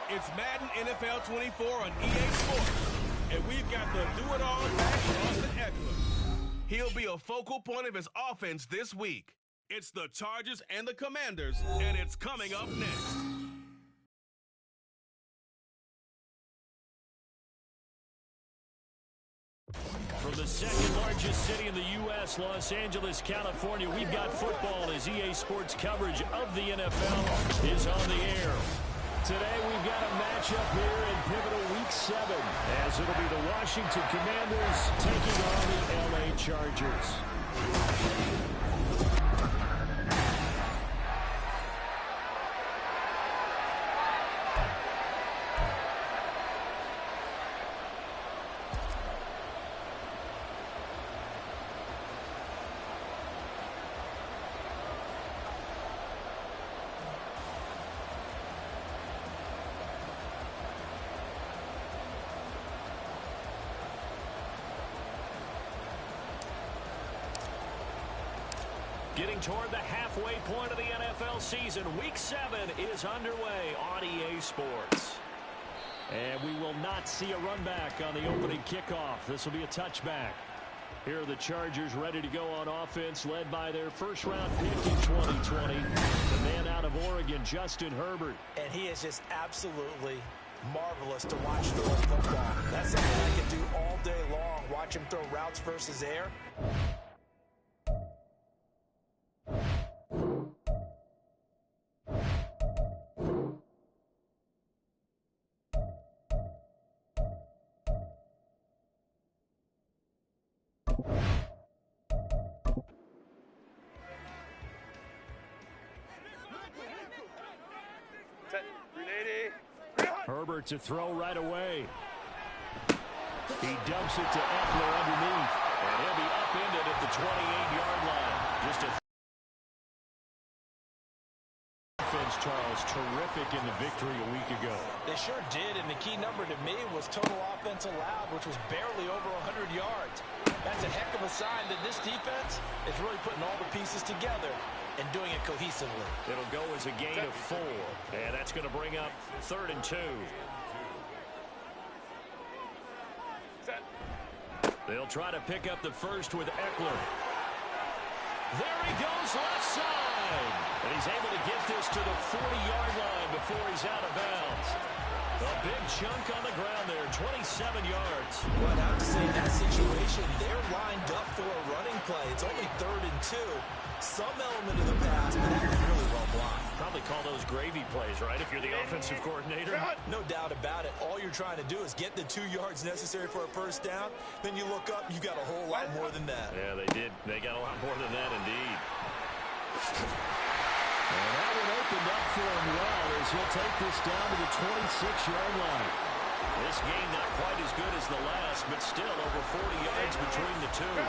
It's Madden NFL 24 on EA Sports, and we've got the do-it-all back Austin Eckler. He'll be a focal point of his offense this week. It's the Chargers and the Commanders, and it's coming up next. From the second largest city in the U.S., Los Angeles, California, we've got football as EA Sports coverage of the NFL is on the air. Today we've got a matchup here in pivotal Week 7, as it'll be the Washington Commanders taking on the L.A. Chargers. Getting toward the halfway point of the NFL season, Week 7 is underway on EA Sports. And we will not see a run back on the opening kickoff. This will be a touchback. Here are the Chargers ready to go on offense, led by their first-round pick in 2020, the man out of Oregon, Justin Herbert. And he is just absolutely marvelous to watch throw football. That's something I can do all day long, watch him throw routes versus air. Herbert to throw right away. He dumps it to Eckler underneath. And he'll be upended at the 28-yard line. Just a defense, Charles, terrific in the victory a week ago. They sure did, and the key number to me was total offense allowed, which was barely over 100 yards. That's a heck of a sign that this defense is really putting all the pieces together and doing it cohesively. It'll go as a gain of 4, and that's going to bring up 3rd and 2. They'll try to pick up the first with Eckler. There he goes left side. And he's able to get this to the 40-yard line before he's out of bounds. A big chunk on the ground there, 27 yards. Well, I'd have to say in that situation, they're lined up for a running play. It's only 3rd and 2. Some element of the pass, but that was really well blocked. Probably call those gravy plays, right, if you're the offensive coordinator? No doubt about it. All you're trying to do is get the 2 yards necessary for a first down. Then you look up, you've got a whole lot more than that. Yeah, they did. They got a lot more than that, indeed. And that one opened up for him well as he'll take this down to the 26-yard line. This game not quite as good as the last, but still over 40 yards between the two.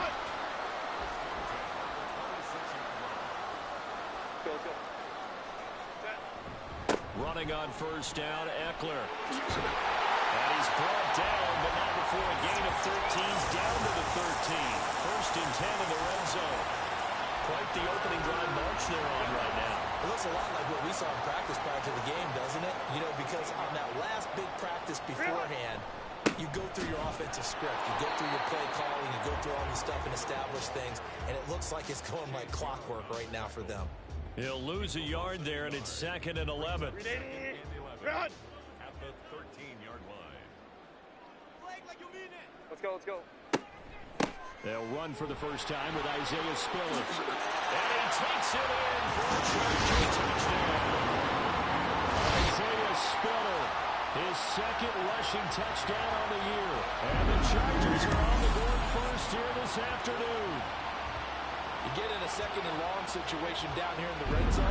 Running on first down, Eckler. And he's brought down, but not before a gain of 13, down to the 13. 1st and 10 in the red zone. Quite the opening drive march they're on right now. It looks a lot like what we saw in practice prior to the game, doesn't it? You know, because on that last big practice beforehand, you go through your offensive script. You go through your play calling. You go through all the stuff and establish things. And it looks like it's going like clockwork right now for them. He'll lose a yard there, and it's 2nd and 11. Run! At the 13-yard line. Let's go, let's go. They'll run for the first time with Isaiah Spiller. And he takes it in for a Charger touchdown. Isaiah Spiller, his 2nd rushing touchdown on the year. And the Chargers are on the board first here this afternoon. You get in a 2nd and long situation down here in the red zone.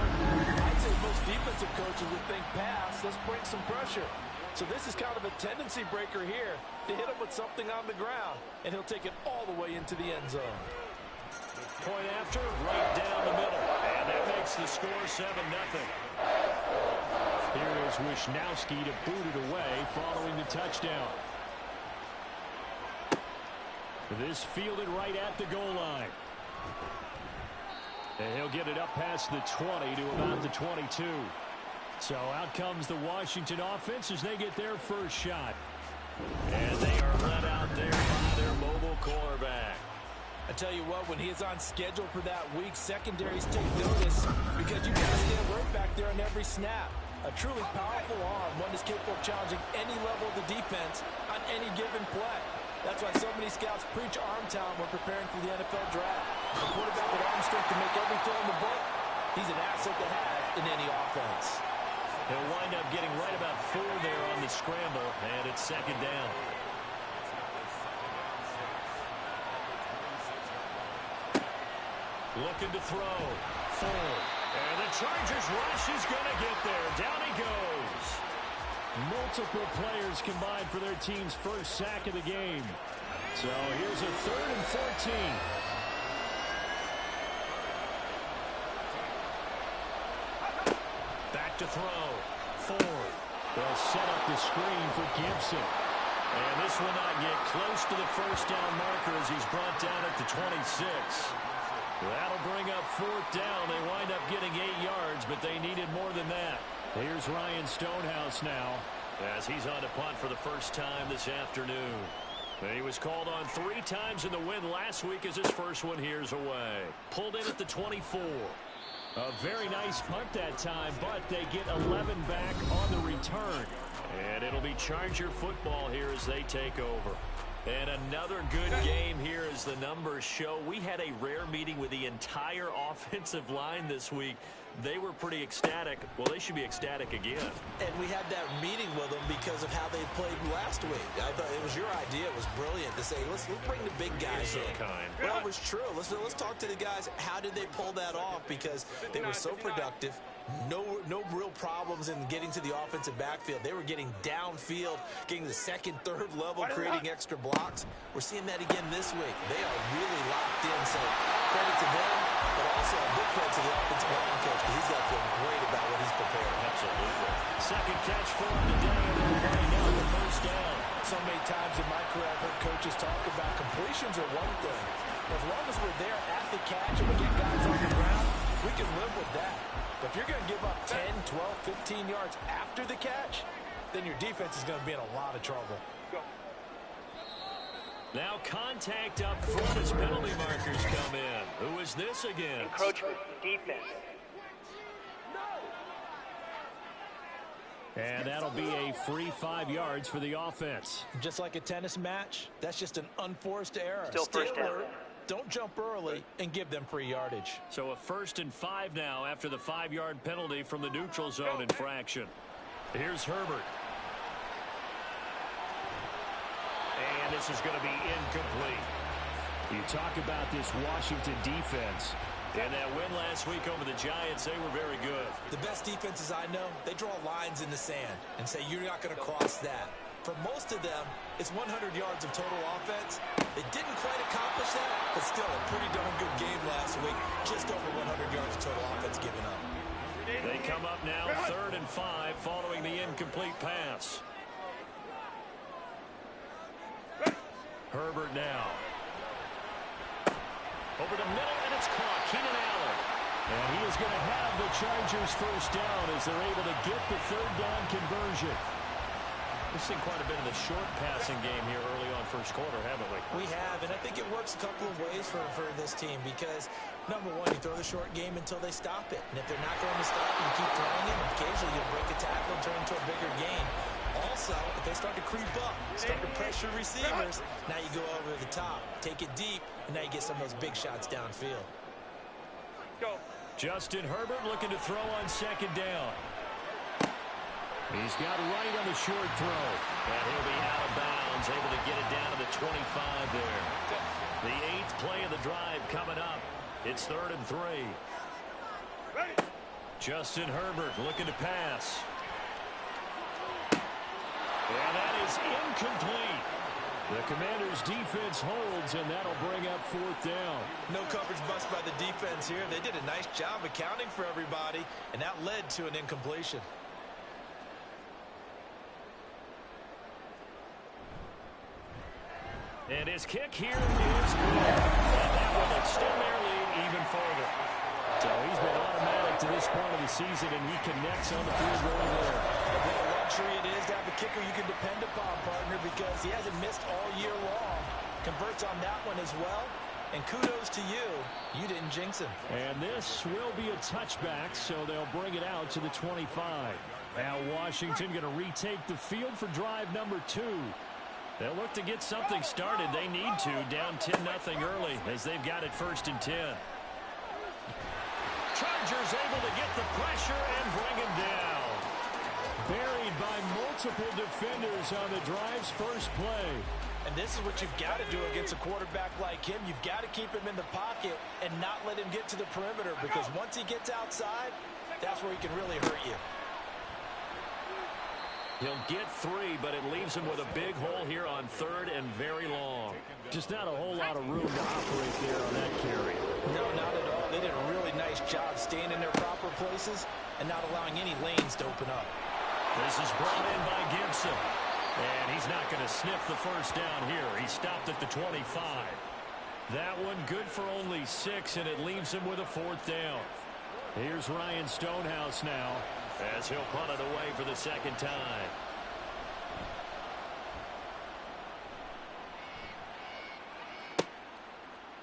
I'd say most defensive coaches would think pass. Let's bring some pressure. So this is kind of a tendency breaker here to hit him with something on the ground, and he'll take it all the way into the end zone. Point after, right down the middle. And that makes the score 7-0. Here is Wisnowski to boot it away following the touchdown. This fielded right at the goal line. And he'll get it up past the 20 to about the 22. So out comes the Washington offense as they get their first shot. And they are led out there by their mobile quarterback. I tell you what, when he is on schedule for that week, secondaries take notice because you got to stand right back there on every snap. A truly powerful arm, one that's capable of challenging any level of the defense on any given play. That's why so many scouts preach arm talent when preparing for the NFL draft. A quarterback with arm strength to make every throw in the book, he's an asset to have in any offense. He'll wind up getting right about 4 there on the scramble, and it's second down. Looking to throw. Full. And the Chargers rush is going to get there. Down he goes. Multiple players combined for their team's first sack of the game. So here's a 3rd and 14. Back to throw. Ford. They'll set up the screen for Gibson. And this will not get close to the first down marker as he's brought down at the 26. That'll bring up 4th down. They wind up getting 8 yards, but they needed more than that. Here's Ryan Stonehouse now as he's on to punt for the first time this afternoon. He was called on 3 times in the win last week as his first one here's away. Pulled in at the 24. A very nice punt that time, but they get 11 back on the return. And it'll be Charger football here as they take over. And another good game here as the numbers show. We had a rare meeting with the entire offensive line this week. They were pretty ecstatic. Well, they should be ecstatic again. And we had that meeting with them because of how they played last week. I thought it was your idea. It was brilliant to say, let's bring the big guys in. Kind. Well, it was true. Let's talk to the guys. How did they pull that off? Because they were so productive. No real problems in getting to the offensive backfield. They were getting downfield, getting the 2nd, 3rd level, creating extra blocks. We're seeing that again this week. They are really locked in, so credit to them, but also a big credit to the offensive line coach because he's got to feel great about what he's prepared. Absolutely. Second catch for him today, and they're running down the first down. So many times in my career I've heard coaches talk about completions are one thing. As long as we're there at the catch and we get guys on the ground, we can live with that. But if you're going to give up 10, 12, 15 yards after the catch, then your defense is going to be in a lot of trouble. Now contact up front as penalty markers come in. Who is this against? Encroachment defense. And that'll be a free 5 yards for the offense. Just like a tennis match, that's just an unforced error. Still first down. Don't jump early and give them free yardage. So a 1st and 5 now after the 5-yard penalty from the neutral zone infraction. Here's Herbert. And this is going to be incomplete. You talk about this Washington defense. And that win last week over the Giants, they were very good. The best defenses I know, they draw lines in the sand and say you're not going to cross that. For most of them, it's 100 yards of total offense. They didn't quite accomplish that, but still a pretty darn good game last week. Just over 100 yards of total offense given up. They come up now 3rd and 5 following the incomplete pass. Herbert now. Over the middle, and it's caught. Keenan Allen. And he is going to have the Chargers first down as they're able to get the 3rd down conversion. We've seen quite a bit of the short passing game here early on first quarter, haven't we? We have, and I think it works a couple of ways for this team because, number one, you throw the short game until they stop it. And if they're not going to stop it, you keep throwing it. Occasionally, you'll break a tackle and turn into a bigger gain. Also, if they start to creep up, start to pressure receivers, now you go over the top, take it deep, and now you get some of those big shots downfield. Go. Justin Herbert looking to throw on 2nd down. He's got right on the short throw. And he'll be out of bounds, able to get it down to the 25 there. The 8th play of the drive coming up. It's 3rd and 3. Ready. Justin Herbert looking to pass. And that is incomplete. The Commanders' defense holds, and that'll bring up 4th down. No coverage bust by the defense here. They did a nice job accounting for everybody, and that led to an incompletion. And his kick here is good. And that will extend their lead even further. So he's been automatic to this point of the the season, and he connects on the field goal there. What a luxury it is to have a kicker you can depend upon, partner, because he hasn't missed all year long. Converts on that one as well. And kudos to you. You didn't jinx him. And this will be a touchback, so they'll bring it out to the 25. Now Washington going to retake the field for drive number 2. They'll look to get something started. They need to, down 10-0 early as they've got it 1st and 10. Chargers able to get the pressure and bring him down. Buried by multiple defenders on the drive's first play. And this is what you've got to do against a quarterback like him. You've got to keep him in the pocket and not let him get to the perimeter, because once he gets outside, that's where he can really hurt you. He'll get 3, but it leaves him with a big hole here on 3rd and very long. Just not a whole lot of room to operate there on that carry. No, not at all. They did a really nice job staying in their proper places and not allowing any lanes to open up. This is brought in by Gibson. And he's not going to sniff the first down here. He stopped at the 25. That one good for only 6, and it leaves him with a 4th down. Here's Ryan Stonehouse now, as he'll punt it away for the 2nd time.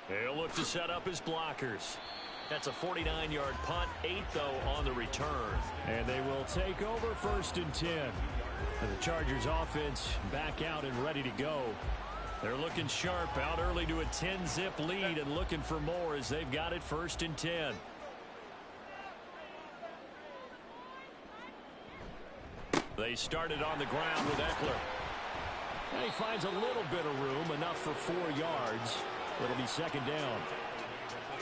He'll look to set up his blockers. That's a 49-yard punt, 8, though, on the return. And they will take over 1st and 10. And the Chargers offense back out and ready to go. They're looking sharp, out early to a 10-zip lead and looking for more as they've got it 1st and 10. They started on the ground with Eckler. And he finds a little bit of room, enough for 4 yards. It'll be 2nd down.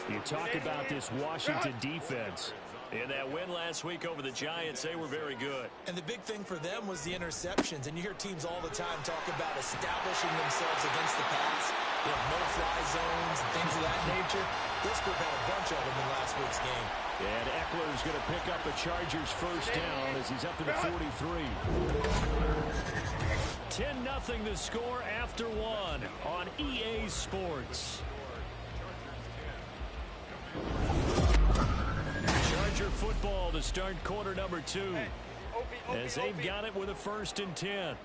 You talk about this Washington defense. In that win last week over the Giants, they were very good. And the big thing for them was the interceptions. And you hear teams all the time talk about establishing themselves against the pass. You know, no-fly zones and things of that nature. This group had a bunch of them in last week's game. And Eckler's going to pick up a Chargers 1st down as he's up to the 43. 10-0 the score after 1 on EA Sports. Charger football to start quarter number 2. As they've got it with a 1st and 10.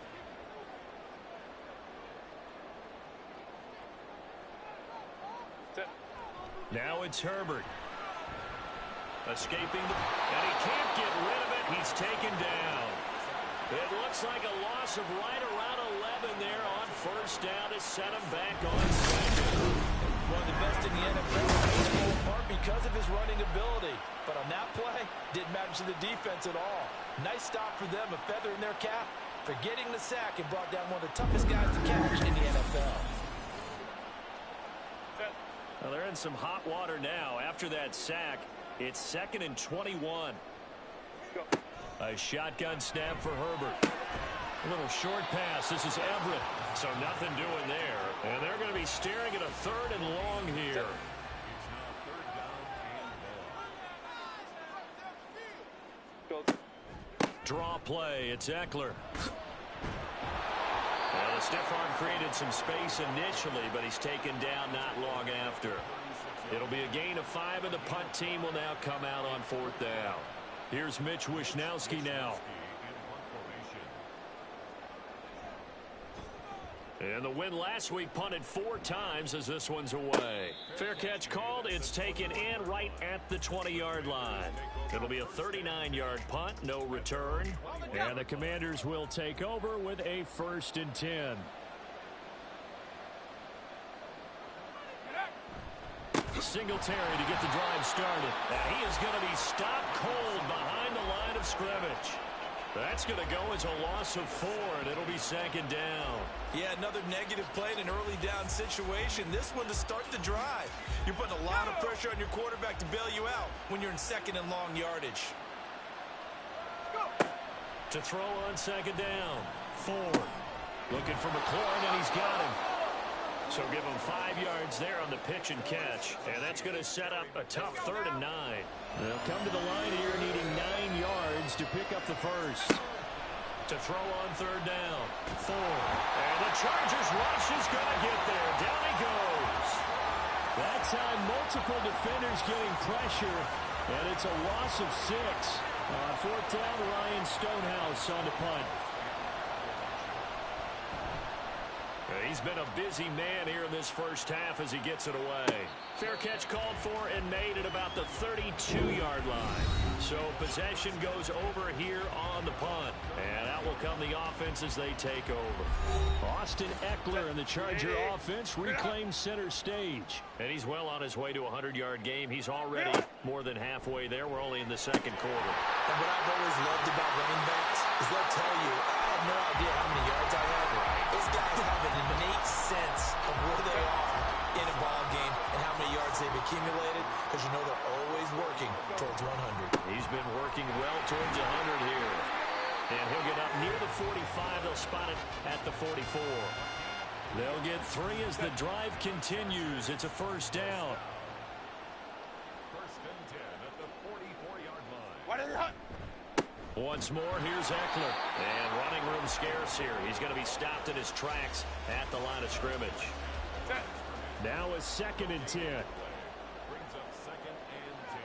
Now it's Herbert. Escaping, and he can't get rid of it. He's taken down. It looks like a loss of right around 11 there on 1st down to set him back on 2nd. One of the best in the NFL, in part because of his running ability. But on that play, didn't matter to the defense at all. Nice stop for them, a feather in their cap for getting the sack and brought down one of the toughest guys to catch in the NFL. Well, they're in some hot water now. After that sack, it's 2nd and 21. A shotgun snap for Herbert. A little short pass. This is Everett. So nothing doing there. And they're going to be staring at a 3rd and long here. Draw play. It's Eckler. Well, the stiff arm created some space initially, but he's taken down not long after. It'll be a gain of 5, and the punt team will now come out on 4th down. Here's Mitch Wishnowski now. And the win last week punted 4 times as this one's away. Fair catch called. It's taken in right at the 20-yard line. It'll be a 39-yard punt, no return. And the Commanders will take over with a 1st and 10. Singletary to get the drive started. Now he is going to be stopped cold behind the line of scrimmage. That's going to go as a loss of 4, and it'll be 2nd down. Yeah, another negative play in an early down situation. This one to start the drive. You're putting a lot of pressure on your quarterback to bail you out when you're in 2nd and long yardage. To throw on 2nd down. Ford looking for McLaurin, and he's got him. So give him 5 yards there on the pitch and catch. And that's going to set up a tough 3rd and 9. They'll come to the line here needing 9 yards to pick up the first. To throw on 3rd down. Ford. And the Chargers rush is going to get there. Down he goes. That time multiple defenders getting pressure. And it's a loss of 6. On fourth down, Ryan Stonehouse on the punt. He's been a busy man here in this first half as he gets it away. Fair catch called for and made at about the 32-yard line. So possession goes over here on the punt. And out will come the offense as they take over. Austin Eckler and the Charger offense reclaim center stage. And he's well on his way to a 100-yard game. He's already more than halfway there. We're only in the second quarter. And what I've always loved about running backs is they'll tell you, I have no idea how many yards I have. Those guys have an innate sense of where they are in a ball game and how many yards they've accumulated, because you know they're always working towards 100. He's been working well towards 100 here. And he'll get up near the 45. They'll spot it at the 44. They'll get 3 as the drive continues. It's a first down. First and 10 at the 44-yard line. What is it? Once more, here's Eckler. And running room scarce here. He's going to be stopped in his tracks at the line of scrimmage. Now a second and 10. Brings up second and 10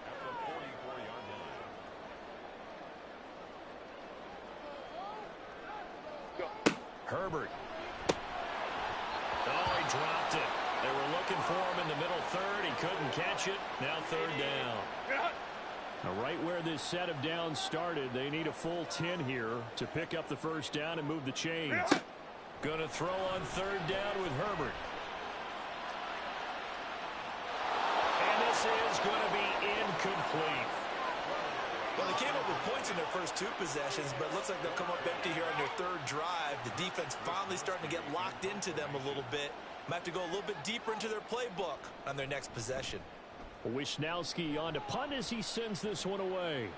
at the 44-yard line. Go. Herbert. Oh, he dropped it. They were looking for him in the middle third. He couldn't catch it. Now third down. Now right where this set of downs started, they need a full 10 here to pick up the first down and move the chains. Gonna throw on third down with Herbert. And this is going to be incomplete. Well, they came up with points in their first 2 possessions, but it looks like they'll come up empty here on their third drive. The defense finally starting to get locked into them a little bit. Might have to go a little bit deeper into their playbook on their next possession. Wisnowski on to punt as he sends this one away.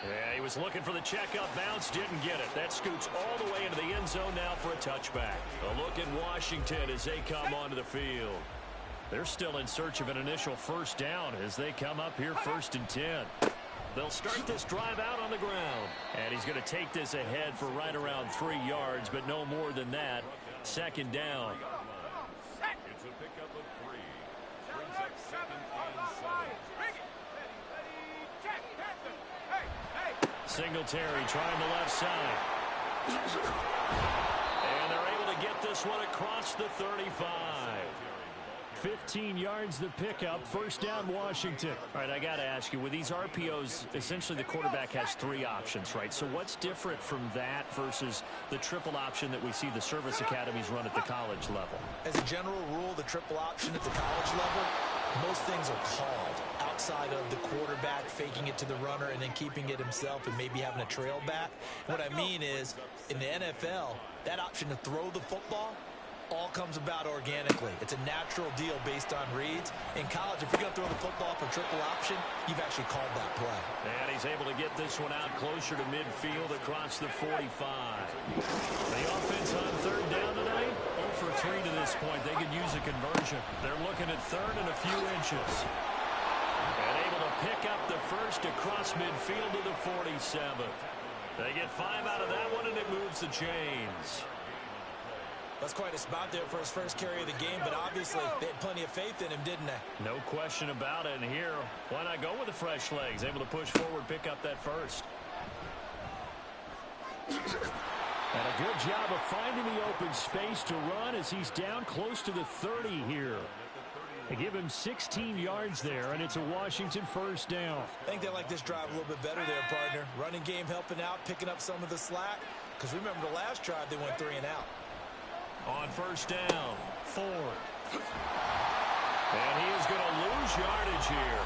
Yeah, he was looking for the checkup bounce, didn't get it. That scoots all the way into the end zone now for a touchback. A look at Washington as they come onto the field. They're still in search of an initial first down as they come up here first and 10. They'll start this drive out on the ground. And he's going to take this ahead for right around 3 yards, but no more than that. Second down. It's a pickup of 3. Brings up second and 7. Singletary trying the left side. And they're able to get this one across the 35. 15 yards the pickup. First down, Washington. All right, I got to ask you, with these RPOs, essentially the quarterback has 3 options, right? So what's different from that versus the triple option that we see the service academies run at the college level? As a general rule, the triple option at the college level, most things are called outside of the quarterback faking it to the runner and then keeping it himself and maybe having a trail back. What I mean is, in the NFL, that option to throw the football all comes about organically. It's a natural deal based on reads. In college, if you're going to throw the football for triple option, you've actually called that play. And he's able to get this one out closer to midfield across the 45. The offense on third down tonight, 0 for 3 to this point. They could use a conversion. They're looking at third and a few inches. And able to pick up the first across midfield to the 47. They get 5 out of that one, and it moves the chains. That's quite a spot there for his first carry of the game, but obviously they had plenty of faith in him, didn't they? No question about it. And here, why not go with the fresh legs? Able to push forward, pick up that first. And a good job of finding the open space to run as he's down close to the 30 here. They give him 16 yards there, and it's a Washington first down. I think they like this drive a little bit better there, partner. Running game helping out, picking up some of the slack. Because remember, the last drive they went 3 and out. On first down, Ford. And he is going to lose yardage here.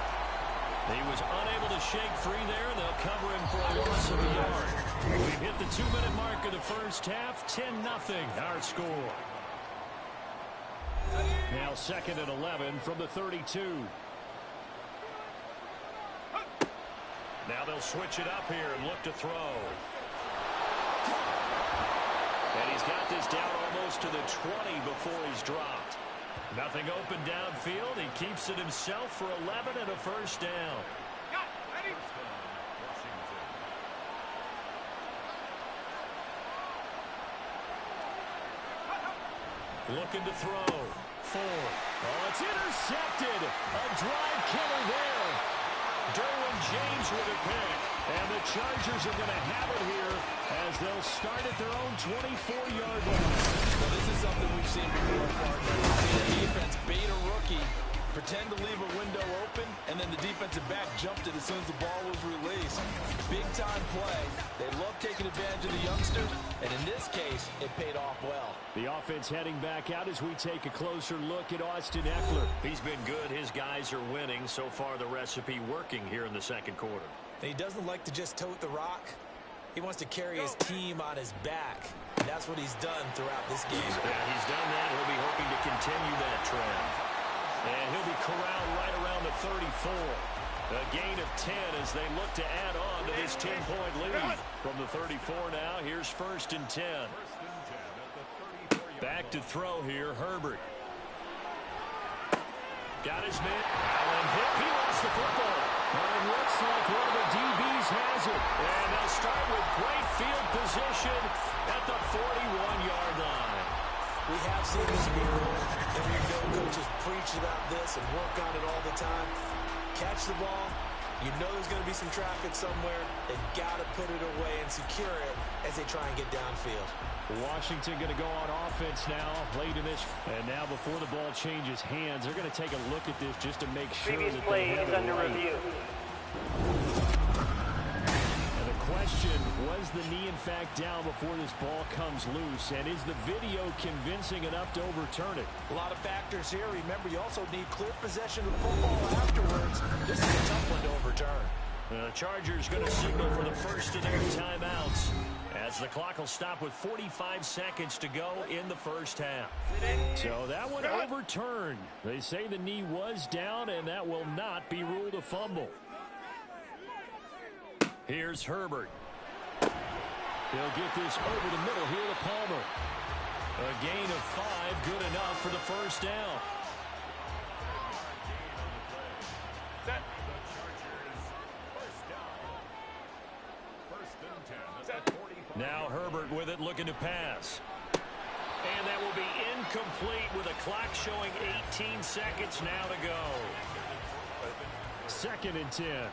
He was unable to shake free there. They'll cover him for a loss of a yard. We've hit the 2-minute mark of the first half. 10-0 our score. Now second and 11 from the 32. Now they'll switch it up here and look to throw. And he's got this down almost to the 20 before he's dropped. Nothing open downfield. He keeps it himself for 11 and a first down. Looking to throw. 4. Oh, it's It's intercepted. A drive killer there. Derwin James with a pick. And the Chargers are going to have it here as they'll start at their own 24-yard line. Well, this is something we've seen before, partner. We've seen a defense bait a rookie, pretend to leave a window open, and then the defensive back jumped it as soon as the ball was released. Big-time play. They love taking advantage of the youngster, and in this case, it paid off well. The offense heading back out as we take a closer look at Austin Ekeler. He's been good. His guys are winning. So far, the recipe working here in the second quarter. He doesn't like to just tote the rock. He wants to carry his team on his back. And that's what he's done throughout this game. Yeah, he's done that. He'll be hoping to continue that trend. And he'll be corralled right around the 34. A gain of 10 as they look to add on to this 10-point lead. From the 34 now, here's 1st and 10. Back to throw here, Herbert. Got his man. Allen hit. He lost the football. But it looks like one of the DBs has it. And they'll start with great field position at the 41-yard line. We have seen this before, and we know coaches preach about this and work on it all the time. Catch the ball. You know there's going to be some traffic somewhere. They've got to put it away and secure it as they try and get downfield. Washington going to go on offense now late in this. And now before the ball changes hands, they're going to take a look at this just to make sure Previous that play they have is it under right. review. Question, was the knee in fact down before this ball comes loose? And is the video convincing enough to overturn it? A lot of factors here. Remember, you also need clear possession of the football afterwards. This is a tough one to overturn. The Chargers going to signal for the first of their timeouts as the clock will stop with 45 seconds to go in the first half. So that one overturned. They say the knee was down, and that will not be ruled a fumble. Here's Herbert. He'll get this over the middle here to Palmer. A gain of 5, good enough for the first down. Set. First and 10. Set. Now Herbert with it, looking to pass. And that will be incomplete with a clock showing 18 seconds now to go. 2nd and 10.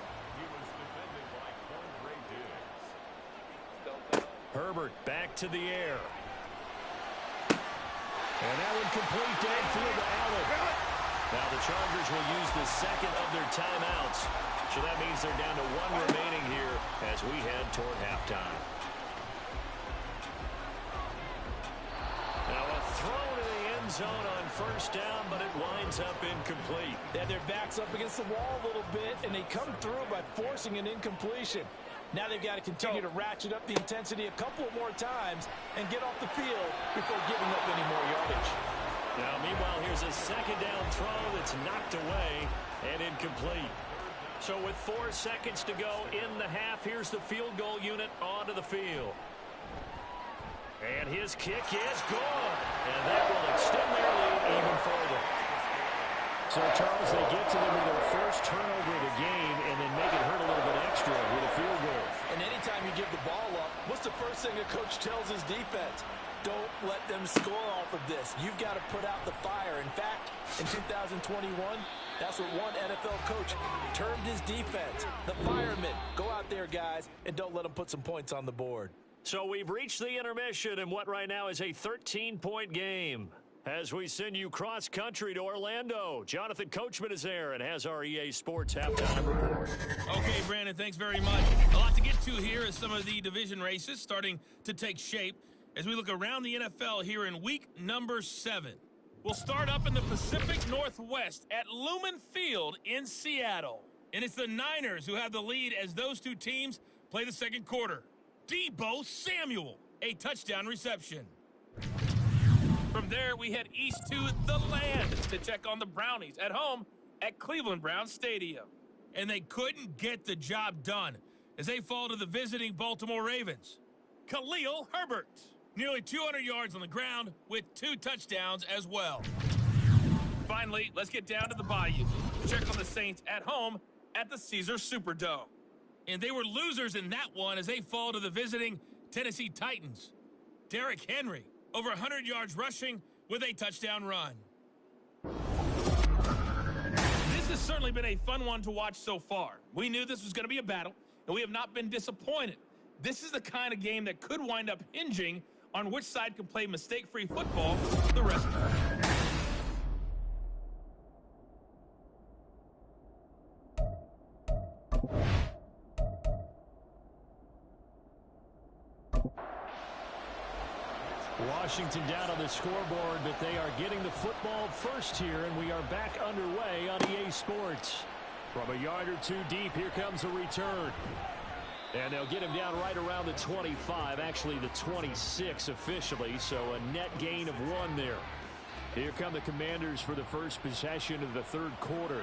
Herbert back to the air. And that one complete downfield to Allen. Now the Chargers will use the second of their timeouts. So that means they're down to 1 remaining here as we head toward halftime. Now a throw to the end zone on first down, but it winds up incomplete. Yeah, their back's up against the wall a little bit, and they come through by forcing an incompletion. Now they've got to continue to ratchet up the intensity a couple more times and get off the field before giving up any more yardage. Now, meanwhile, here's a second down throw that's knocked away and incomplete. So with 4 seconds to go in the half, here's the field goal unit onto the field. And his kick is good. And that will extend their lead even further. So, Charles, they get to them with their first turnover of the game and then make it hurt a little bit extra with a field goal. And anytime you give the ball up, what's the first thing a coach tells his defense? Don't let them score off of this. You've got to put out the fire. In fact, in 2021, that's what one NFL coach termed his defense. The firemen. Go out there, guys, and don't let them put some points on the board. So we've reached the intermission in what right now is a 13-point game. As we send you cross-country to Orlando, Jonathan Coachman is there and has our EA Sports halftime report. Okay, Brandon, thanks very much. A lot to get to here as some of the division races starting to take shape as we look around the NFL here in week number 7. We'll start up in the Pacific Northwest at Lumen Field in Seattle. And it's the Niners who have the lead as those two teams play the second quarter. Deebo Samuel, a touchdown reception. From there, we head east to the land to check on the Brownies at home at Cleveland Browns Stadium. And they couldn't get the job done as they fall to the visiting Baltimore Ravens. Khalil Herbert, nearly 200 yards on the ground with 2 touchdowns as well. Finally, let's get down to the Bayou to check on the Saints at home at the Caesars Superdome. And they were losers in that one as they fall to the visiting Tennessee Titans. Derrick Henry, over 100 yards rushing with a touchdown run. certainly been a fun one to watch so far. We knew this was going to be a battle, and we have not been disappointed. This is the kind of game that could wind up hinging on which side can play mistake-free football the rest of the way. Washington down on the scoreboard, but they are getting the football first here, and we are back underway on EA Sports. From a yard or two deep, here comes a return. And they'll get him down right around the 25, actually the 26 officially, so a net gain of 1 there. Here come the Commanders for the first possession of the third quarter.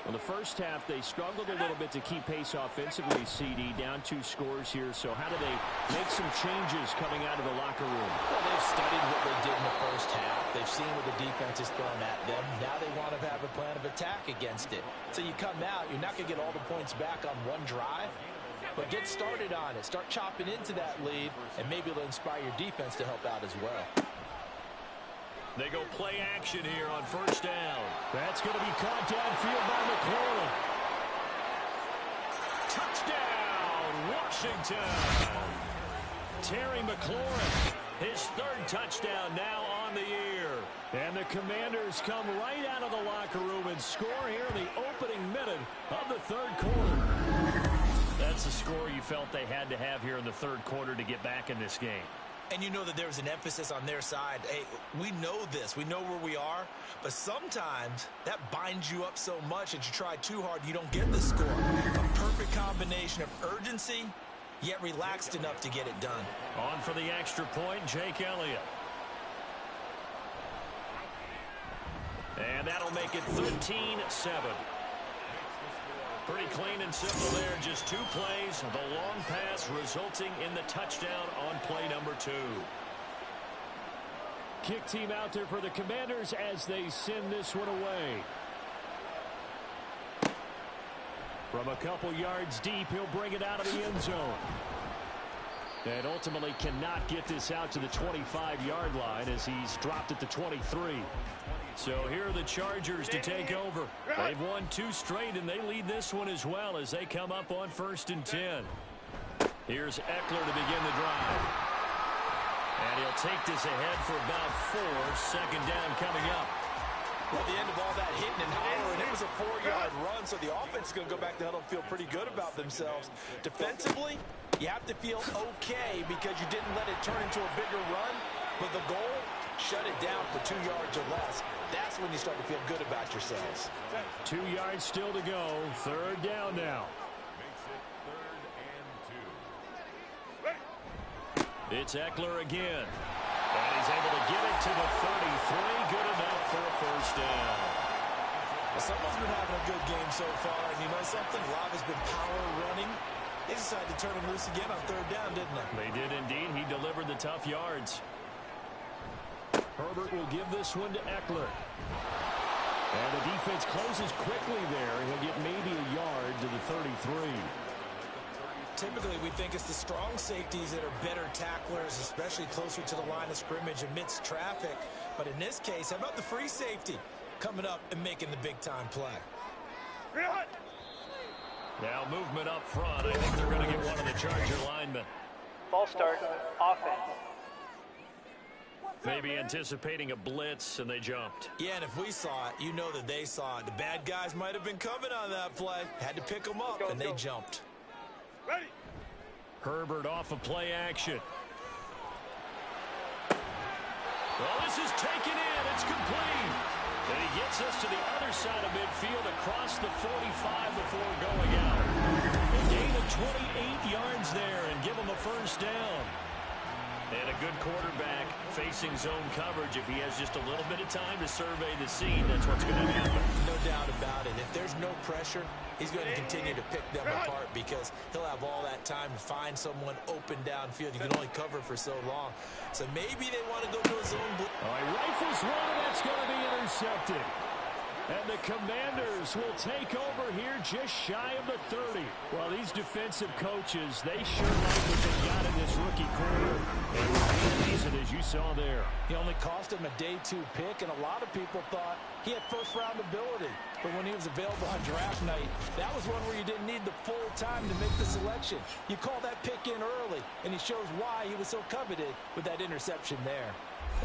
In the first half, they struggled a little bit to keep pace offensively, CD, down 2 scores here. So how do they make some changes coming out of the locker room? Well, they've studied what they did in the first half. They've seen what the defense is throwing at them. Now they want to have a plan of attack against it. So you come out, you're not going to get all the points back on one drive, but get started on it. Start chopping into that lead, and maybe it'll inspire your defense to help out as well. They go play action here on first down. That's going to be caught downfield by McLaurin. Touchdown, Washington. Terry McLaurin, his 3rd touchdown now on the year. And the Commanders come right out of the locker room and score here in the opening minute of the 3rd quarter. That's the score you felt they had to have here in the 3rd quarter to get back in this game. And you know that there was an emphasis on their side. Hey, we know this. We know where we are. But sometimes that binds you up so much that you try too hard, you don't get the score. A perfect combination of urgency, yet relaxed enough to get it done. On for the extra point, Jake Elliott. And that'll make it 13-7. Pretty clean and simple there. Just 2 plays. The long pass resulting in the touchdown on play number 2. Kick team out there for the Commanders as they send this one away. From a couple yards deep, he'll bring it out of the end zone. And ultimately cannot get this out to the 25-yard line as he's dropped at the 23. So here are the Chargers to take over. They've won 2 straight, and they lead this one as well as they come up on 1st and 10. Here's Eckler to begin the drive. And he'll take this ahead for about 4. 2nd down coming up. Well, at the end of all that hitting and hollering, it was a 4-yard run, so the offense is going to go back to huddle and feel pretty good about themselves. Defensively, you have to feel okay because you didn't let it turn into a bigger run, but the goal, shut it down for 2 yards or less. That's when you start to feel good about yourselves. 2 yards still to go. 3rd down now. It's Eckler again. And he's able to get it to the 33. Good enough for a 1st down. Well, someone's been having a good game so far, and you know something? Love has been power running. They decided to turn him loose again on 3rd down, didn't they? They did indeed. He delivered the tough yards. Herbert will give this one to Eckler. And the defense closes quickly there. He'll get maybe a yard to the 33. Typically, we think it's the strong safeties that are better tacklers, especially closer to the line of scrimmage amidst traffic. But in this case, how about the free safety coming up and making the big-time play? Now movement up front. I think they're going to get one of the Charger linemen. False start, offense. Maybe anticipating a blitz, and they jumped. Yeah, and if we saw it, you know that they saw it. The bad guys might have been coming on that play. Had to pick them up, and they jumped. Ready. Herbert off of play action. Well, this is taken in. It's complete. And he gets us to the other side of midfield across the 45 before going out. A gain of 28 yards there and give him a 1st down. And a good quarterback facing zone coverage. If he has just a little bit of time to survey the scene, that's what's going to happen. No doubt about it. If there's no pressure, he's going to continue to pick them apart because he'll have all that time to find someone open downfield. You can only cover for so long. So maybe they want to go to a zone blitz. All right, rifles one, and that's going to be intercepted. And the Commanders will take over here just shy of the 30. Well, these defensive coaches, they sure like what they got in this rookie corner. And with good reason, as you saw there. He only cost him a day 2 pick, and a lot of people thought he had first-round ability. But when he was available on draft night, that was one where you didn't need the full time to make the selection. You call that pick in early, and he shows why he was so coveted with that interception there.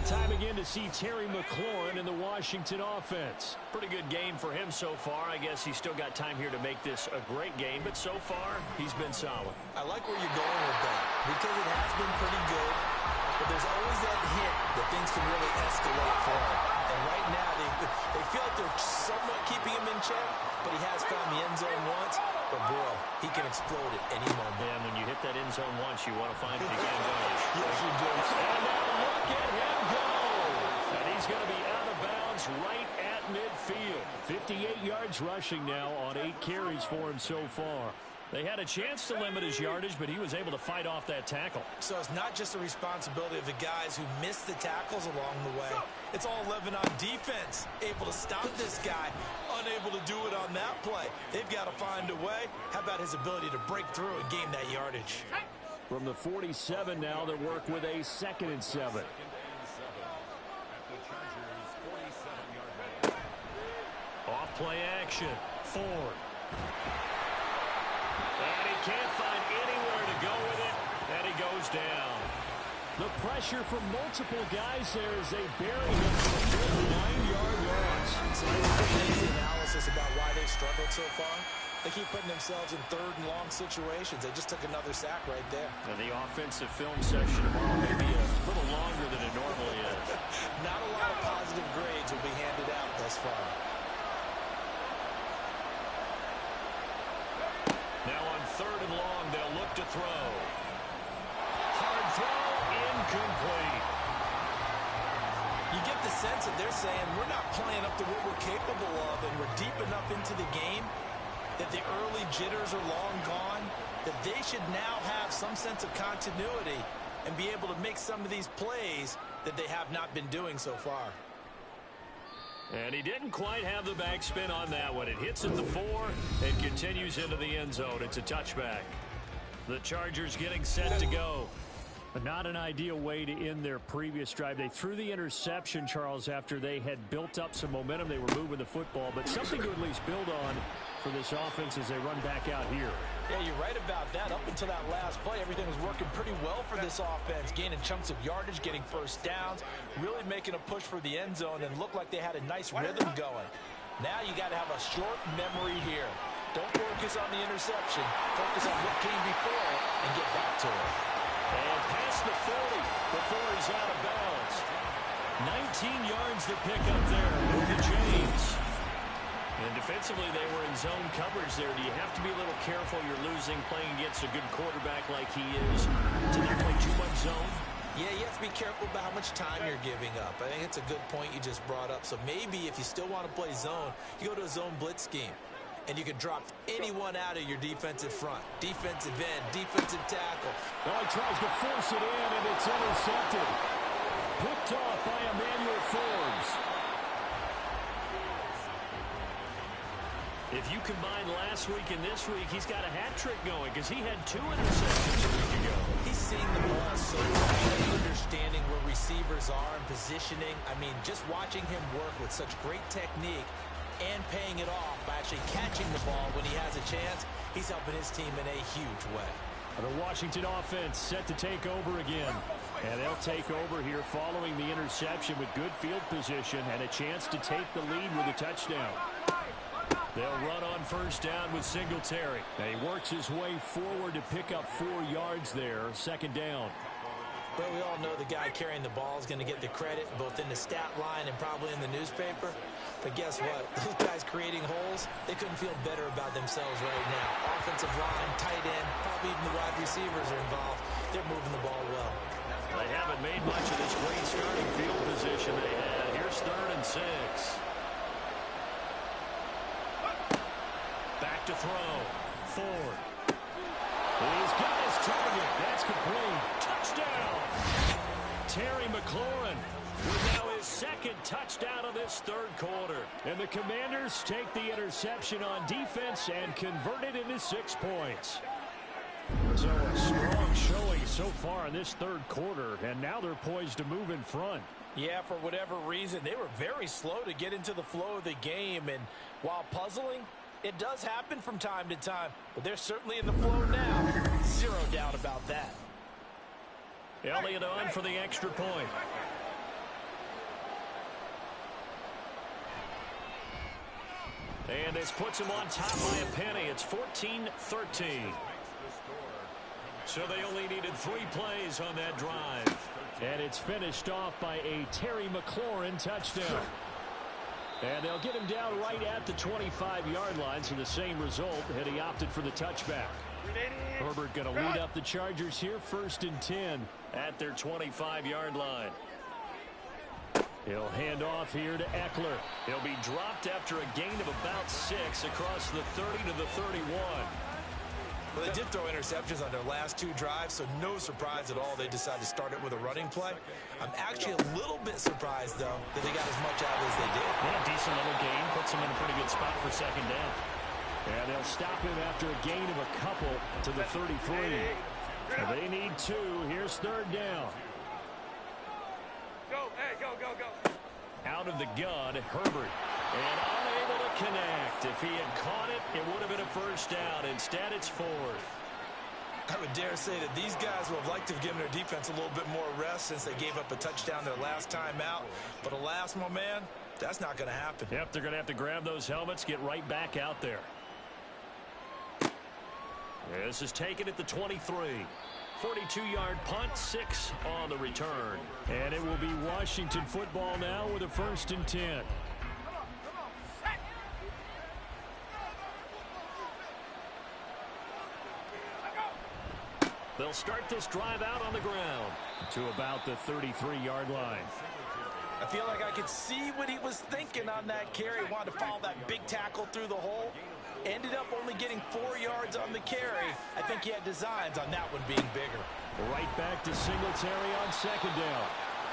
Time again to see Terry McLaurin in the Washington offense. Pretty good game for him so far. I guess he's still got time here to make this a great game, but so far, he's been solid. I like where you're going with that because it has been pretty good, but there's always that hint that things can really escalate for him. And right now, they feel like they're somewhat keeping him in check, but he has found the end zone once. But, boy, he can explode at any moment. And when you hit that end zone once, you want to find it again, don't you? Yes, you do. And now look at him go. And he's going to be out of bounds right at midfield. 58 yards rushing now on 8 carries for him so far. They had a chance to limit his yardage, but he was able to fight off that tackle. So it's not just the responsibility of the guys who missed the tackles along the way. It's all 11 on defense, able to stop this guy, unable to do it on that play. They've got to find a way. How about his ability to break through and gain that yardage? From the 47 now, they work with a 2nd and 7. Off play action. Ford. And he can't find anywhere to go with it. And he goes down. The pressure from multiple guys there as they bury him for a good 9-yard loss. So the analysis about why they've struggled so far. They keep putting themselves in 3rd and long situations. They just took another sack right there. And the offensive film section tomorrow may be a little longer than it normally is. Not a lot of positive grades will be handed out thus far. Now on 3rd and long, they'll look to throw. Hard throw, incomplete. You get the sense that they're saying we're not playing up to what we're capable of, and we're deep enough into the game that the early jitters are long gone, that they should now have some sense of continuity and be able to make some of these plays that they have not been doing so far. And he didn't quite have the backspin on that one. It hits at the 4 and continues into the end zone. It's a touchback. The Chargers getting set to go. But not an ideal way to end their previous drive. They threw the interception, Charles, after they had built up some momentum. They were moving the football, but something to at least build on for this offense as they run back out here. Yeah, you're right about that. Up until that last play, everything was working pretty well for this offense, gaining chunks of yardage, getting first downs, really making a push for the end zone, and looked like they had a nice rhythm going. Now you got to have a short memory here. Don't focus on the interception. Focus on what came before it and get back to it. And past the 40 before he's out of bounds. 19 yards to pick up there with James. And defensively, they were in zone coverage there. Do you have to be a little careful? You're losing playing against a good quarterback like he is to not play too much zone? Yeah, you have to be careful about how much time you're giving up. I think it's a good point you just brought up. So maybe if you still want to play zone, you go to a zone blitz scheme. And you can drop anyone out of your defensive front. Defensive end, defensive tackle. Now he tries to force it in, and it's intercepted. Picked off by Emmanuel Forbes. If you combine last week and this week, he's got a hat trick going because he had 2 interceptions a week ago. He's seeing the ball so well, understanding where receivers are and positioning. I mean, just watching him work with such great technique and paying it off by actually catching the ball when he has a chance, he's helping his team in a huge way. The Washington offense set to take over again. And they'll take over here following the interception with good field position and a chance to take the lead with a touchdown. They'll run on first down with Singletary. And he works his way forward to pick up 4 yards there. 2nd down. But we all know the guy carrying the ball is going to get the credit both in the stat line and probably in the newspaper. But guess what? Those guys creating holes, they couldn't feel better about themselves right now. Offensive line, tight end, probably even the wide receivers are involved. They're moving the ball well. They haven't made much of this great starting field position they had. Here's 3rd and 6. Back to throw. Ford. He's got his target. That's complete. Touchdown. Terry McLaurin with now his second touchdown of this third quarter. And the Commanders take the interception on defense and convert it into 6 points. So a strong showing so far in this third quarter, and now they're poised to move in front. Yeah, for whatever reason, they were very slow to get into the flow of the game. And while puzzling, it does happen from time to time. But they're certainly in the flow now. Zero doubt about that. Elliott on for the extra point. And this puts him on top by a penny. It's 14-13. So they only needed 3 plays on that drive. And it's finished off by a Terry McLaurin touchdown. And they'll get him down right at the 25-yard line, so the same result, and he opted for the touchback. Herbert going to lead up the Chargers here, 1st and 10 at their 25-yard line. He'll hand off here to Eckler. He'll be dropped after a gain of about 6 across the 30 to the 31. Well, they did throw interceptions on their last 2 drives, so no surprise at all they decided to start it with a running play. I'm actually a little bit surprised, though, that they got as much out as they did. Yeah, decent little gain. Puts them in a pretty good spot for 2nd down. And they'll stop him after a gain of a couple to the 33. They need 2. Here's 3rd down. Go, hey, go. Out of the gun, Herbert. And unable to connect. If he had caught it, it would have been a 1st down. Instead, it's 4th. I would dare say that these guys would have liked to have given their defense a little bit more rest since they gave up a touchdown their last time out. But alas, my man, that's not going to happen. Yep, they're going to have to grab those helmets, get right back out there. This is taken at the 23. 42-yard punt, 6 on the return. And it will be Washington football now with a 1st and 10. They'll start this drive out on the ground to about the 33-yard line. I feel like I could see what he was thinking on that carry. Wanted to follow that big tackle through the hole. Ended up only getting 4 yards on the carry. I think he had designs on that one being bigger. Right back to Singletary on 2nd down.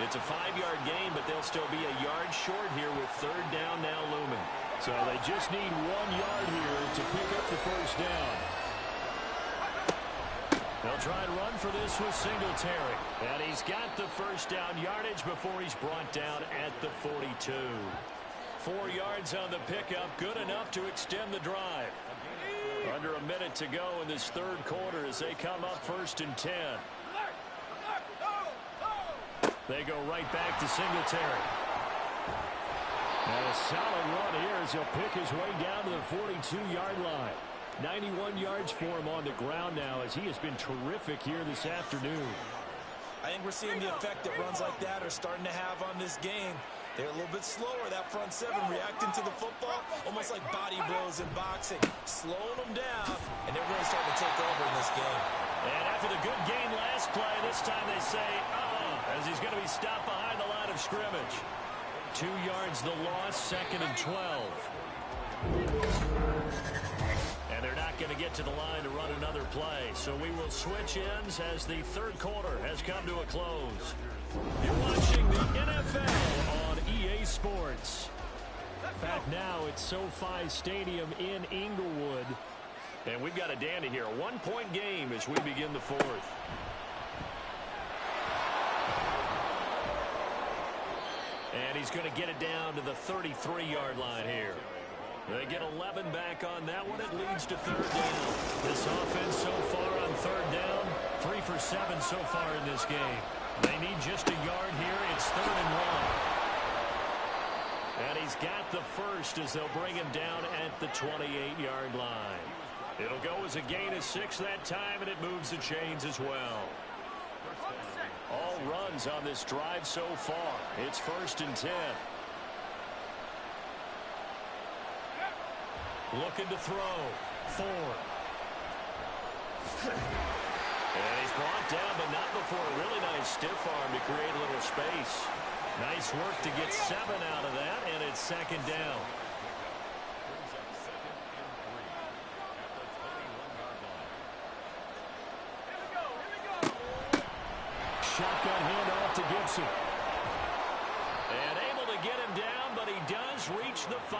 It's a 5-yard gain, but they'll still be a yard short here with 3rd down now looming. So they just need 1 yard here to pick up the 1st down. They'll try and run for this with Singletary. And he's got the 1st down yardage before he's brought down at the 42. 4 yards on the pickup, good enough to extend the drive. Under a minute to go in this 3rd quarter as they come up 1st and 10. They go right back to Singletary. And a solid run here as he'll pick his way down to the 42-yard line. 91 yards for him on the ground now as he has been terrific here this afternoon. I think we're seeing the effect that runs like that are starting to have on this game. They're a little bit slower, that front 7, reacting to the football, almost like body blows in boxing, slowing them down, and they're really starting to take over in this game. And after the good game last play, this time they say, as he's going to be stopped behind the line of scrimmage. 2 yards the loss, 2nd and 12. And they're not going to get to the line to run another play. So we will switch ends as the 3rd quarter has come to a close. You're watching the NFL on EA Sports. Back now at SoFi Stadium in Inglewood. And we've got a dandy here. A 1-point game as we begin the 4th. And he's going to get it down to the 33-yard line here. They get 11 back on that one. It leads to 3rd down. This offense so far on 3rd down, 3 for 7 so far in this game. They need just a yard here. It's 3rd and 1. And he's got the 1st as they'll bring him down at the 28-yard line. It'll go as a gain of 6 that time, and it moves the chains as well. All runs on this drive so far. It's 1st and 10. Looking to throw. Ford. And he's brought down, but not before a really nice stiff arm to create a little space. Nice work to get 7 out of that, and it's 2nd down. Shotgun handoff off to Gibson. And able to get him down, but he does reach the 5.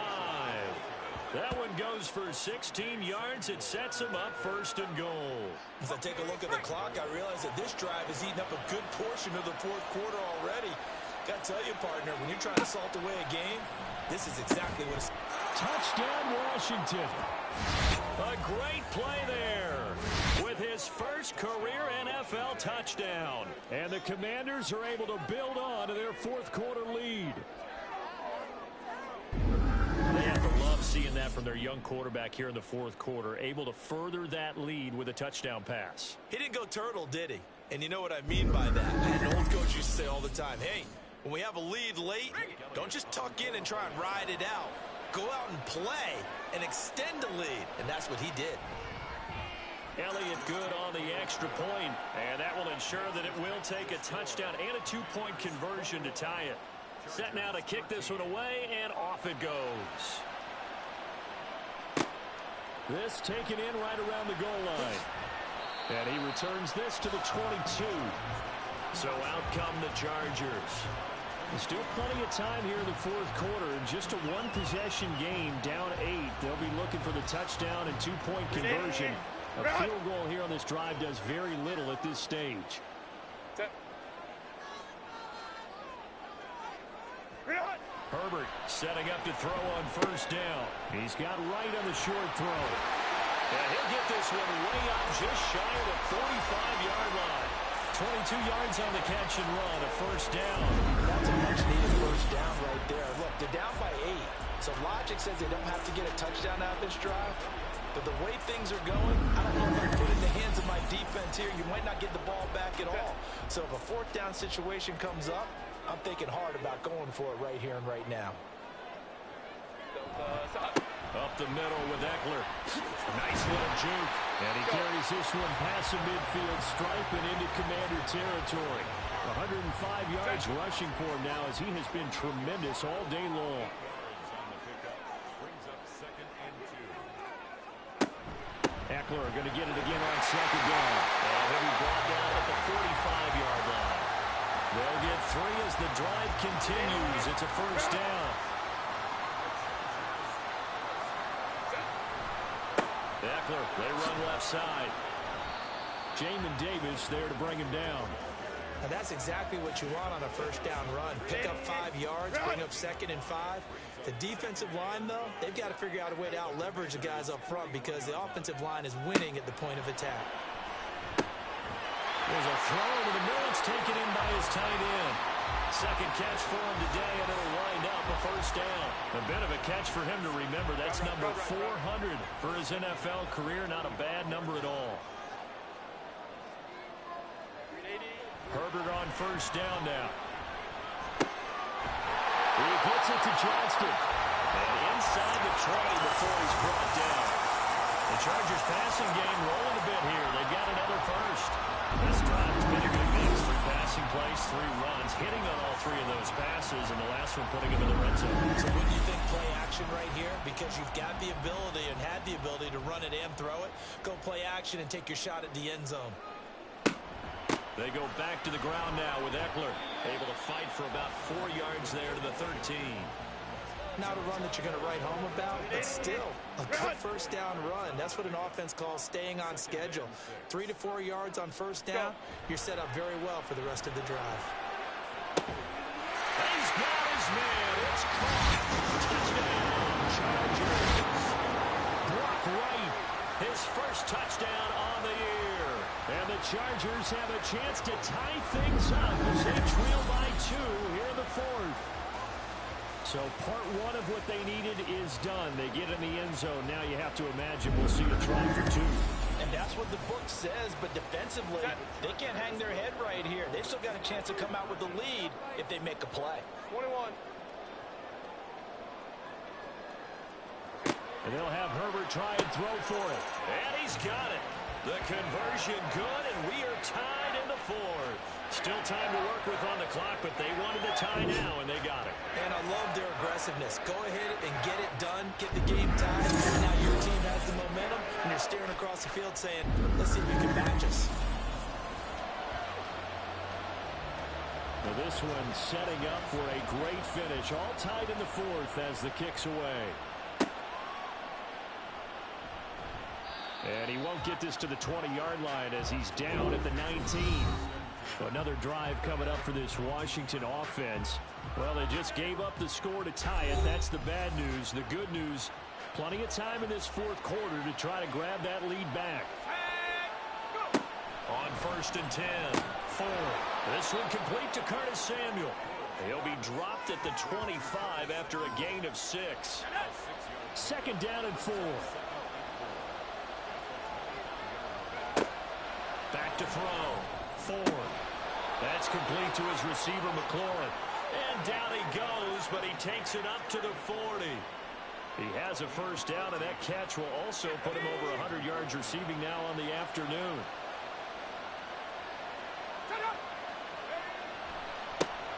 That one goes for 16 yards. It sets him up 1st and goal. As I take a look at the clock, I realize that this drive has eaten up a good portion of the 4th quarter already. Got to tell you, partner, when you're trying to salt away a game, this is exactly what it's... Touchdown, Washington. A great play there with his first career NFL touchdown. And the Commanders are able to build on to their 4th quarter lead. They have to love seeing that from their young quarterback here in the 4th quarter, able to further that lead with a touchdown pass. He didn't go turtle, did he? And you know what I mean by that. An old coach used to say all the time, hey, when we have a lead late, don't just tuck in and try and ride it out. Go out and play and extend the lead. And that's what he did. Elliott good on the extra point, and that will ensure that it will take a touchdown and a 2-point conversion to tie it. Set now to kick this one away, and off it goes. This taken in right around the goal line. And he returns this to the 22. So out come the Chargers. There's still plenty of time here in the 4th quarter. In just a 1-possession game, down 8. They'll be looking for the touchdown and 2-point conversion. A field goal here on this drive does very little at this stage. Herbert setting up to throw on 1st down. He's got right on the short throw. And he'll get this one way up just shy of the 45-yard line. 22 yards on the catch and run, a 1st down. That's a much-needed 1st down right there. Look, they're down by 8. So logic says they don't have to get a touchdown out of this drive. But the way things are going, I don't know if I put it in the hands of my defense here. You might not get the ball back at all. So if a 4th down situation comes up, I'm thinking hard about going for it right here and right now. Up the middle with Eckler. Nice little juke. And he carries this one past the midfield stripe and into Commander territory. 105 yards rushing for him now as he has been tremendous all day long. Eckler going to get it again on 2nd down. And he'll be brought down at the 45-yard line. They'll get 3 as the drive continues. It's a 1st down. Eckler, they run left side. Jamin Davis there to bring him down. Now that's exactly what you want on a 1st down run. Pick up 5 yards, bring up 2nd and 5. The defensive line, though, they've got to figure out a way to out-leverage the guys up front because the offensive line is winning at the point of attack. There's a throw to the middle. It's taken in by his tight end. 2nd catch for him today, and it'll wind up a 1st down. A bit of a catch for him to remember. That's number 400 for his NFL career. Not a bad number at all. Herbert on 1st down now. He gets it to Johnston. And inside the 20 before he's brought down. The Chargers passing game rolling a bit here. They've got another 1st. This drive has been a good mix. 3 passing plays, 3 runs, hitting on all 3 of those passes, and the last one putting him in the red zone. So wouldn't you think play action right here? Because you've got the ability and had the ability to run it and throw it. Go play action and take your shot at the end zone. They go back to the ground now with Eckler, able to fight for about 4 yards there to the 13. Not a run that you're going to write home about, but still a good 1st down run. That's what an offense calls staying on schedule. 3 to 4 yards on 1st down, you're set up very well for the rest of the drive. He's got his man. It's caught. Touchdown, Chargers. Brock Wright, his 1st touchdown on the year. And the Chargers have a chance to tie things up as they trail by 2 here in the 4th. So part 1 of what they needed is done. They get in the end zone. Now you have to imagine we'll see a try for 2. And that's what the book says, but defensively, they can't hang their head right here. They've still got a chance to come out with the lead if they make a play. 21. And they'll have Herbert try and throw for it. And he's got it. The conversion good, and we are tied in the 4th. Still time to work with on the clock, but they wanted the tie now, and they got it. And I love their aggressiveness. Go ahead and get it done, get the game tied. Now your team has the momentum, and you're staring across the field saying, let's see if you can match us. Now this one setting up for a great finish. All tied in the fourth as the kick's away. And he won't get this to the 20-yard line as he's down at the 19. So another drive coming up for this Washington offense. Well, they just gave up the score to tie it. That's the bad news. The good news, plenty of time in this fourth quarter to try to grab that lead back. On 1st and 10, Ford. This one complete to Curtis Samuel. He'll be dropped at the 25 after a gain of 6. 2nd down and 4. Back to throw. Ford. That's complete to his receiver, McLaurin. And down he goes, but he takes it up to the 40. He has a first down, and that catch will also put him over 100 yards receiving now on the afternoon.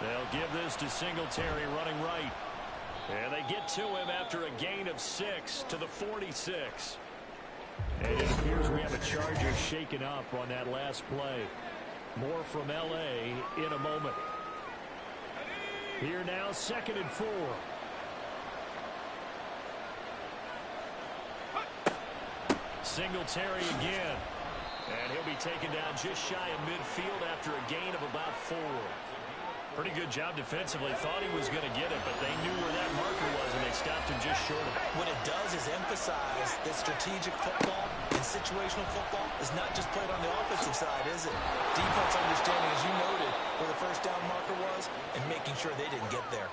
They'll give this to Singletary running right. And they get to him after a gain of 6 to the 46. And it appears we have a Charger shaken up on that last play. More from L.A. in a moment. Here now, 2nd and 4. Singletary again. And he'll be taken down just shy of midfield after a gain of about 4. Pretty good job defensively. Thought he was going to get it, but they knew where that marker was, and they stopped him just short of it. What it does is emphasize that strategic football and situational football is not just played on the offensive side, is it? Defense understanding, as you noted, where the first down marker was and making sure they didn't get there.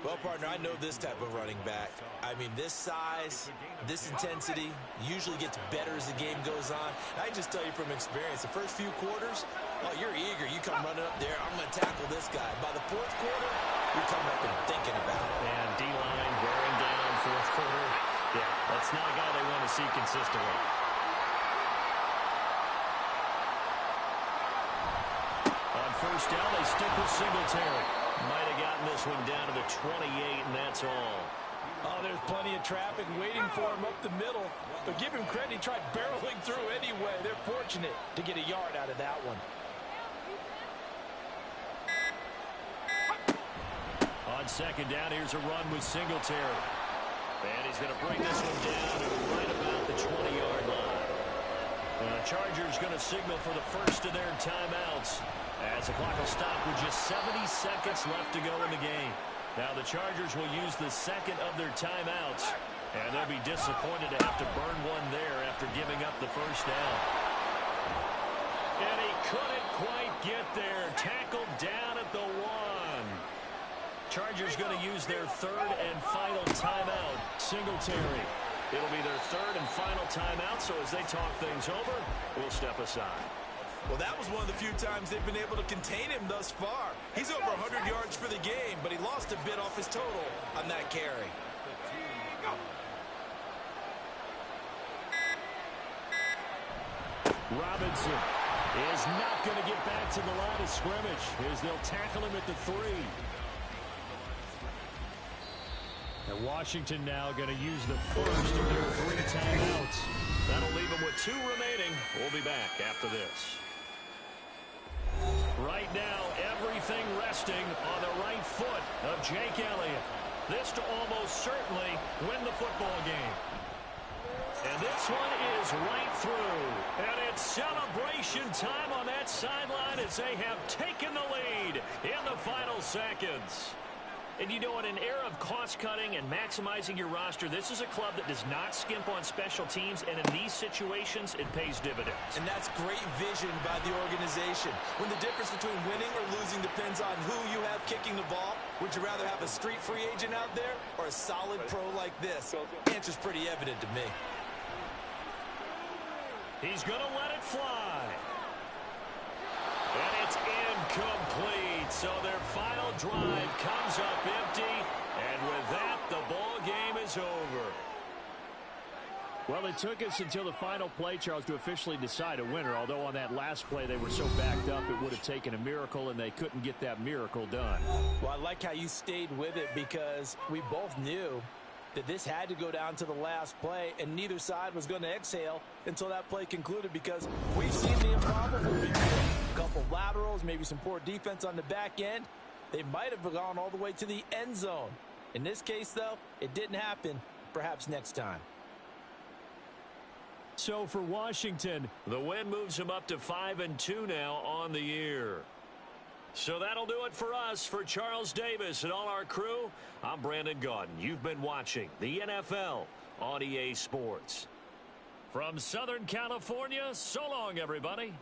Well, partner, I know this type of running back. I mean, this size, this intensity usually gets better as the game goes on. I just tell you from experience, the first few quarters, oh, you're eager. You come running up there, I'm going to tackle this guy. By the fourth quarter, you're coming up and thinking about it. And D-line wearing down fourth quarter. Yeah, that's not a guy they want to see consistently. On first down, they stick with Singletary. Might have gotten this one down to the 28, and that's all. Oh, there's plenty of traffic waiting for him up the middle. But give him credit, he tried barreling through anyway. They're fortunate to get a yard out of that one. On 2nd down, here's a run with Singletary. And he's going to bring this one down to right about the 20-yard line. The Chargers going to signal for the first of their timeouts as the clock will stop with just 70 seconds left to go in the game. Now the Chargers will use the second of their timeouts, and they'll be disappointed to have to burn one there after giving up the first down. And he couldn't quite get there. Tackled down at the 1. Chargers going to use their 3rd and final timeout. Singletary. It'll be their 3rd and final timeout, so as they talk things over, we'll step aside. Well, that was one of the few times they've been able to contain him thus far. He's over 100 yards for the game, but he lost a bit off his total on that carry. Robinson is not going to get back to the line of scrimmage as they'll tackle him at the 3. And Washington now going to use the first of their 3 timeouts. That'll leave them with 2 remaining. We'll be back after this. Right now, everything resting on the right foot of Jake Elliott. This to almost certainly win the football game. And this one is right through. And it's celebration time on that sideline as they have taken the lead in the final seconds. And you know, in an era of cost-cutting and maximizing your roster, this is a club that does not skimp on special teams, and in these situations, it pays dividends. And that's great vision by the organization. When the difference between winning or losing depends on who you have kicking the ball, would you rather have a street free agent out there or a solid pro like this? The answer's pretty evident to me. He's going to let it fly. And it's incomplete. So their final drive comes up empty. And with that, the ball game is over. Well, it took us until the final play, Charles, to officially decide a winner. Although on that last play they were so backed up, it would have taken a miracle, and they couldn't get that miracle done. Well, I like how you stayed with it because we both knew that this had to go down to the last play, and neither side was going to exhale until that play concluded, because we've seen the improbable before. A couple laterals, maybe some poor defense on the back end. They might have gone all the way to the end zone. In this case, though, it didn't happen. Perhaps next time. So for Washington, the win moves them up to 5-2 now on the year. So that'll do it for us. For Charles Davis and all our crew, I'm Brandon Gaudin. You've been watching the NFL on EA Sports. From Southern California, so long, everybody.